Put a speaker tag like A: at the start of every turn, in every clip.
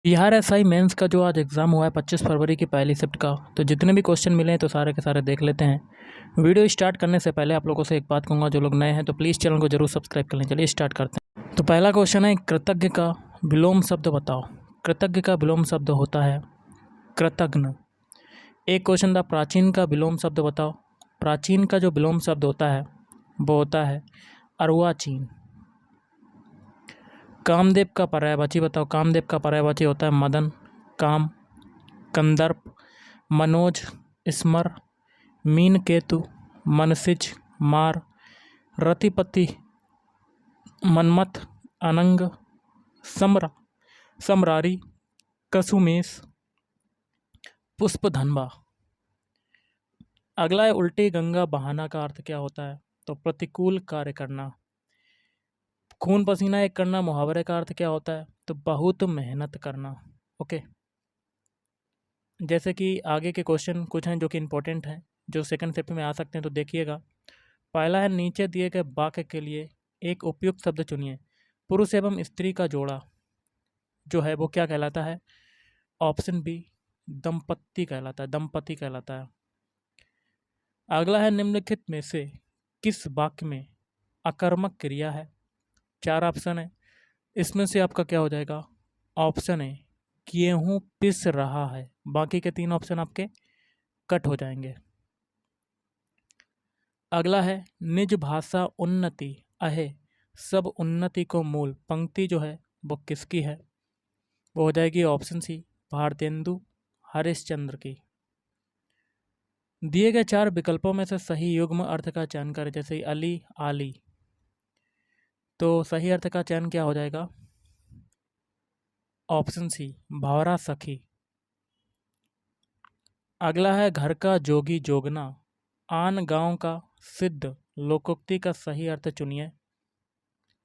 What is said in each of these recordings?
A: Bihar SI mains का जो आज एग्ज़ाम हुआ है 25 फरवरी की पहली शिफ्ट का, तो जितने भी क्वेश्चन मिले हैं तो सारे के सारे देख लेते हैं। वीडियो स्टार्ट करने से पहले आप लोगों से एक बात कहूँगा, जो लोग नए हैं तो प्लीज़ चैनल को जरूर सब्सक्राइब कर लें। चलिए स्टार्ट करते हैं। तो पहला क्वेश्चन है, कृतज्ञ का विलोम शब्द बताओ। कृतज्ञ का विलोम शब्द होता है कृतघ्न। एक क्वेश्चन था, प्राचीन का विलोम शब्द बताओ। प्राचीन का जो विलोम शब्द होता है वो होता है अर्वाचीन। कामदेव का पर्यायवाची बताओ। कामदेव का पर्यायवाची होता है मदन, काम, कंदर्प, मनोज, स्मर, मीन केतु, मनसिज, मार, रतिपति, मनमथ, अनंग, समरा, समरारी, कसुमेश, पुष्पधनबा। अगला है, उल्टी गंगा बहाना का अर्थ क्या होता है। तो प्रतिकूल कार्य करना। खून पसीना एक करना, मुहावरे का अर्थ क्या होता है। तो बहुत मेहनत करना। ओके, जैसे कि आगे के क्वेश्चन कुछ हैं जो कि इंपॉर्टेंट हैं, जो सेकंड शिफ्ट में आ सकते हैं, तो देखिएगा। पहला है, नीचे दिए गए वाक्य के लिए एक उपयुक्त शब्द चुनिए। पुरुष एवं स्त्री का जोड़ा जो है वो क्या कहलाता है। ऑप्शन बी, दंपत्ति कहलाता है, दंपति कहलाता है। अगला है, निम्नलिखित में से किस वाक्य में अकर्मक क्रिया है। चार ऑप्शन है, इसमें से आपका क्या हो जाएगा। ऑप्शन ए, गेहूं पिस रहा है। बाकी के तीन ऑप्शन आपके कट हो जाएंगे। अगला है, निज भाषा उन्नति अहे सब उन्नति को मूल। पंक्ति जो है वो किसकी है। वो हो जाएगी ऑप्शन सी, भारतेंदु हरिश्चंद्र की। दिए गए चार विकल्पों में से सही युग्म अर्थ का चयन करें। जैसे अली, आली, तो सही अर्थ का चयन क्या हो जाएगा। ऑप्शन सी, भावरा सखी। अगला है, घर का जोगी जोगना आन गांव का सिद्ध लोकोक्ति का सही अर्थ चुनिए।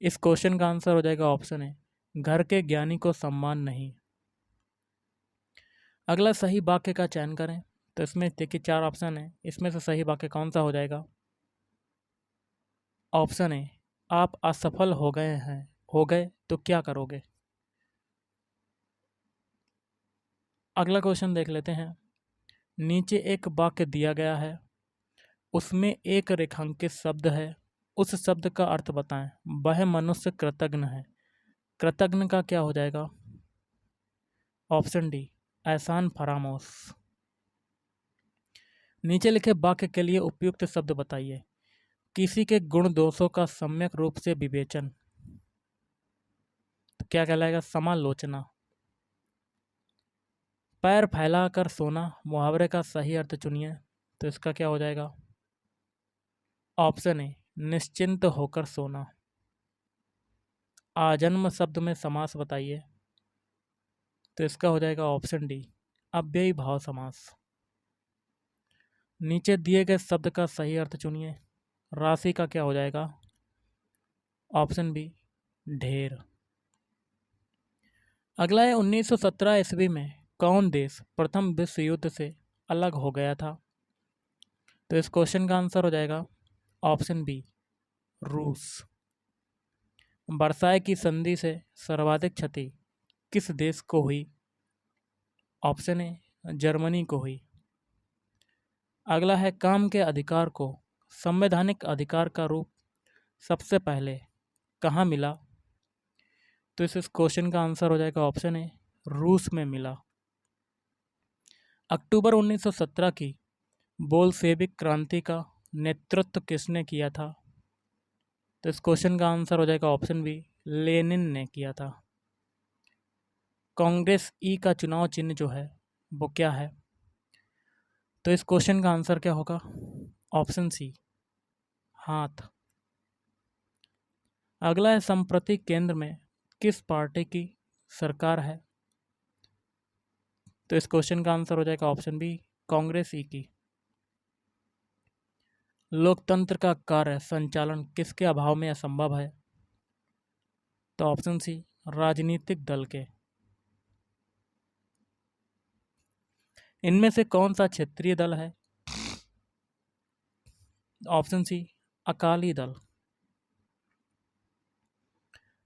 A: इस क्वेश्चन का आंसर हो जाएगा ऑप्शन है, घर के ज्ञानी को सम्मान नहीं। अगला, सही वाक्य का चयन करें। तो इसमें देखिए चार ऑप्शन है, इसमें से सही वाक्य कौन सा हो जाएगा। ऑप्शन है, आप असफल हो गए हैं, हो गए तो क्या करोगे। अगला क्वेश्चन देख लेते हैं। नीचे एक वाक्य दिया गया है, उसमें एक रेखांकित शब्द है, उस शब्द का अर्थ बताएं। वह मनुष्य कृतघ्न है। कृतघ्न का क्या हो जाएगा। ऑप्शन डी, एहसान फरामोश। नीचे लिखे वाक्य के लिए उपयुक्त शब्द बताइए। किसी के गुण दोषों का सम्यक रूप से विवेचन, तो क्या कहलाएगा, समालोचना। पैर फैलाकर सोना, मुहावरे का सही अर्थ चुनिए। तो इसका क्या हो जाएगा। ऑप्शन ए, निश्चिंत होकर सोना। आजन्म शब्द में समास बताइए। तो इसका हो जाएगा ऑप्शन डी, अव्ययी भाव समास। नीचे दिए गए शब्द का सही अर्थ चुनिए। राशि का क्या हो जाएगा। ऑप्शन बी, ढेर। अगला है, 1917 ईस्वी में कौन देश प्रथम विश्व युद्ध से अलग हो गया था। तो इस क्वेश्चन का आंसर हो जाएगा ऑप्शन बी, रूस। वर्साय की संधि से सर्वाधिक क्षति किस देश को हुई। ऑप्शन ए, जर्मनी को हुई। अगला है, काम के अधिकार को संवैधानिक अधिकार का रूप सबसे पहले कहाँ मिला। तो इस क्वेश्चन का आंसर हो जाएगा ऑप्शन ए, रूस में मिला। अक्टूबर 1917 की बोल्शेविक क्रांति का नेतृत्व किसने किया था। तो इस क्वेश्चन का आंसर हो जाएगा ऑप्शन बी, लेनिन ने किया था। कांग्रेस ई का चुनाव चिन्ह जो है वो क्या है। तो इस क्वेश्चन का आंसर क्या होगा। ऑप्शन सी, हाथ। अगला है, संप्रति केंद्र में किस पार्टी की सरकार है। तो इस क्वेश्चन का आंसर हो जाएगा ऑप्शन बी, कांग्रेस ई की। लोकतंत्र का कार्य संचालन किसके अभाव में असंभव है। तो ऑप्शन सी, राजनीतिक दल के। इनमें से कौन सा क्षेत्रीय दल है। Option C, Akali Dal.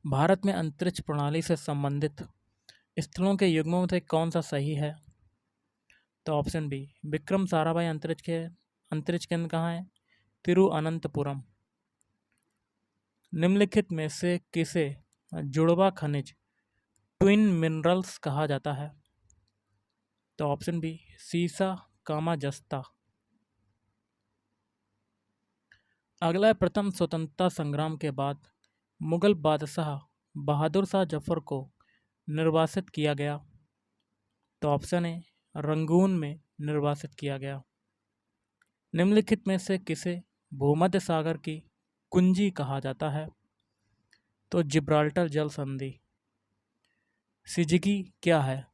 A: भारत में अंतरिक्ष प्रणाली से संबंधित स्थलों के युग्मों में से कौन सा सही है? तो ऑप्शन बी, विक्रम साराभाई अंतरिक्ष केंद्र कहाँ है? तिरुअनंतपुरम। निम्नलिखित में से किसे जुड़वा खनिज ट्विन मिनरल्स कहा जाता है? तो ऑप्शन बी, सीसा कामाजस्ता। अगला है, प्रथम स्वतंत्रता संग्राम के बाद मुगल बादशाह बहादुर शाह जफर को निर्वासित किया गया। तो ऑप्शन ए, रंगून में निर्वासित किया गया। निम्नलिखित में से किसे भूमध्य सागर की कुंजी कहा जाता है? तो जिब्राल्टर जल संधि। सिजगी क्या है?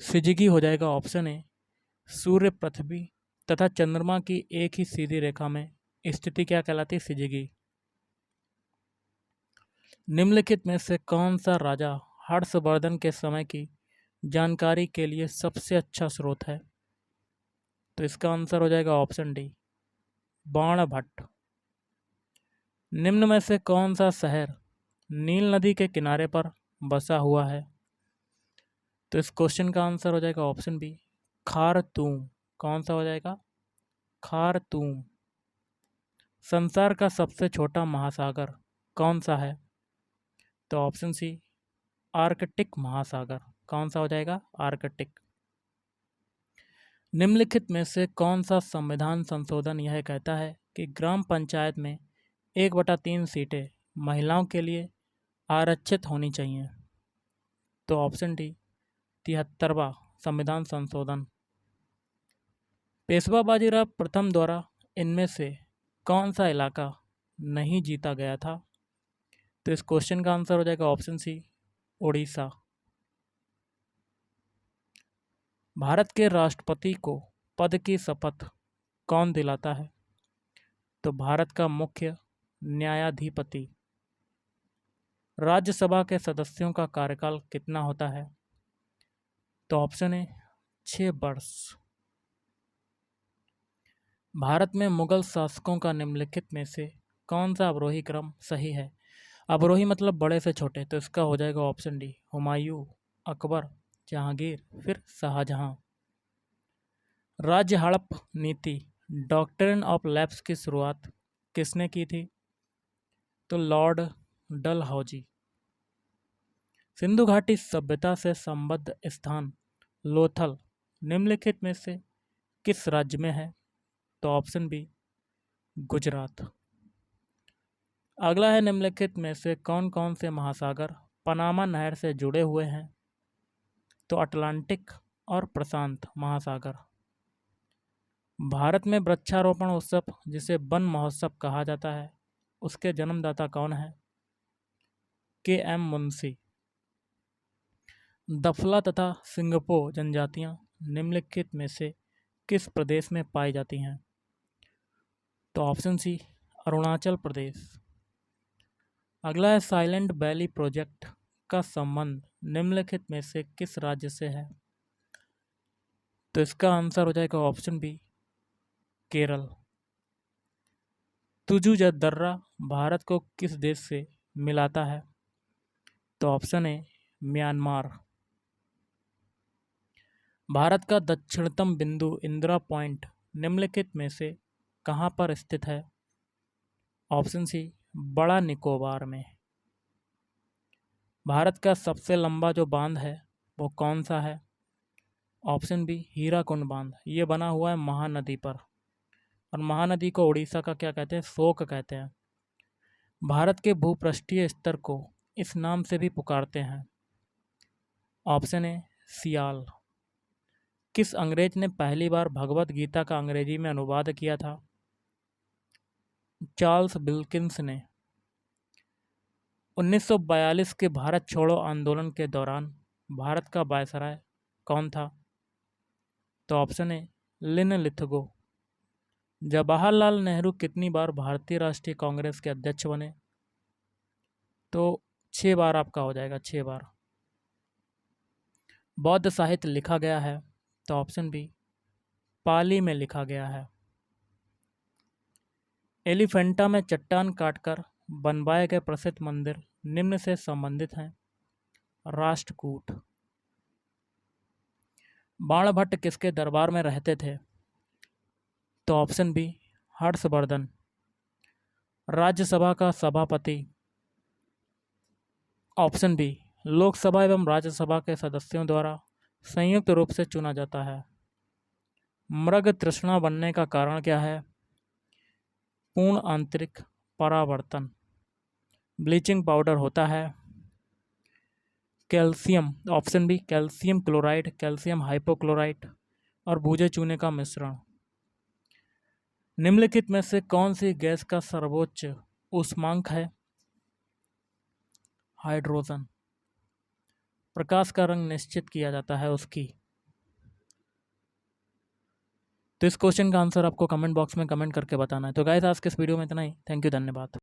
A: सिजगी हो जाएगा ऑप्शन ए, सूर्य, पृथ्वी तथा चंद्रमा की एक ही सीधी रेखा में स्थिति क्या कहलाती है? सिजगी। निम्नलिखित में से कौन सा राजा हर्षवर्धन के समय की जानकारी के लिए सबसे अच्छा स्रोत है? तो इसका आंसर हो जाएगा ऑप्शन डी, बाणभट्ट। निम्न में से कौन सा शहर नील नदी के किनारे पर बसा हुआ है? तो इस क्वेश्चन का आंसर हो जाएगा ऑप्शन बी, खारतूम। कौन सा हो जाएगा? खारतूम। संसार का सबसे छोटा महासागर कौन सा है? तो ऑप्शन सी, आर्कटिक महासागर। कौन सा हो जाएगा? आर्कटिक। निम्नलिखित में से कौन सा संविधान संशोधन यह कहता है कि ग्राम पंचायत में 1/3 सीटें महिलाओं के लिए आरक्षित होनी चाहिए? तो ऑप्शन डी, 73वां संविधान संशोधन। पेशवा बाजीराव प्रथम द्वारा इनमें से कौन सा इलाका नहीं जीता गया था? तो इस क्वेश्चन का आंसर हो जाएगा ऑप्शन सी, उड़ीसा। भारत के राष्ट्रपति को पद की शपथ कौन दिलाता है? तो भारत का मुख्य न्यायाधिपति। राज्यसभा के सदस्यों का कार्यकाल कितना होता है? तो ऑप्शन ए, 6 वर्ष। भारत में मुगल शासकों का निम्नलिखित में से कौन सा अवरोही क्रम सही है? अवरोही मतलब बड़े से छोटे, तो इसका हो जाएगा ऑप्शन डी, हुमायूं, अकबर, जहांगीर, फिर शाहजहां। राज्य हड़प नीति डॉक्ट्रिन ऑफ लैप्स की शुरुआत किसने की थी? तो लॉर्ड डलहौजी। सिंधु घाटी सभ्यता से संबद्ध स्थान लोथल निम्नलिखित में से किस राज्य में है? तो ऑप्शन बी, गुजरात। अगला है, निम्नलिखित में से कौन कौन से महासागर पनामा नहर से जुड़े हुए हैं? तो अटलांटिक और प्रशांत महासागर। भारत में वृक्षारोपण उत्सव जिसे वन महोत्सव कहा जाता है, उसके जन्मदाता कौन है? के.एम. मुंशी। दफला तथा सिंगपो जनजातियां निम्नलिखित में से किस प्रदेश में पाई जाती हैं? तो ऑप्शन सी, अरुणाचल प्रदेश। अगला है, साइलेंट वैली प्रोजेक्ट का संबंध निम्नलिखित में से किस राज्य से है? तो इसका आंसर हो जाएगा ऑप्शन बी, केरल। तुजु दर्रा भारत को किस देश से मिलाता है? तो ऑप्शन ए, म्यांमार। भारत का दक्षिणतम बिंदु इंदिरा पॉइंट निम्नलिखित में से कहाँ पर स्थित है? ऑप्शन सी, बड़ा निकोबार में। भारत का सबसे लंबा जो बांध है वो कौन सा है? ऑप्शन बी, हीराकुंड बांध। ये बना हुआ है महानदी पर, और महानदी को उड़ीसा का क्या कहते हैं? शोक कहते हैं। भारत के भूपृष्ठीय स्तर को इस नाम से भी पुकारते हैं। ऑप्शन ए, सियाल। किस अंग्रेज ने पहली बार भगवत गीता का अंग्रेजी में अनुवाद किया था? चार्ल्स विल्किंस ने। 1942 के भारत छोड़ो आंदोलन के दौरान भारत का वायसराय कौन था? तो option A, Linlithgow. Jawaharlal Nehru कितनी बार भारतीय राष्ट्रीय कांग्रेस के अध्यक्ष बने? तो 6 बार आपका हो जाएगा, 6 बार। बौद्ध साहित्य लिखा गया है? तो ऑप्शन बी, पाली में लिखा गया है। एलिफेंटा में चट्टान काटकर बनवाए गए प्रसिद्ध मंदिर निम्न से संबंधित हैं? राष्ट्रकूट। बाणभट्ट किसके दरबार में रहते थे? तो ऑप्शन बी हर्षवर्धन। राज्यसभा का सभापति? ऑप्शन बी लोकसभा एवं राज्यसभा के सदस्यों द्वारा संयुक्त रूप से चुना जाता है। मृग तृष्णा बनने का कारण क्या है? पूर्ण आंतरिक परावर्तन। ब्लीचिंग पाउडर होता है calcium, option B calcium chloride, calcium hypochlorite और भूजे चूने का मिश्रण। निम्नलिखित में से कौन सी गैस का सर्वोच्च ऊष्मांक है? हाइड्रोजन। प्रकाश का रंग निश्चित किया जाता है उसकी। तो इस क्वेश्चन का आंसर आपको कमेंट बॉक्स में कमेंट करके बताना है। तो गाइस आज के इस वीडियो में इतना ही। थैंक यू, धन्यवाद।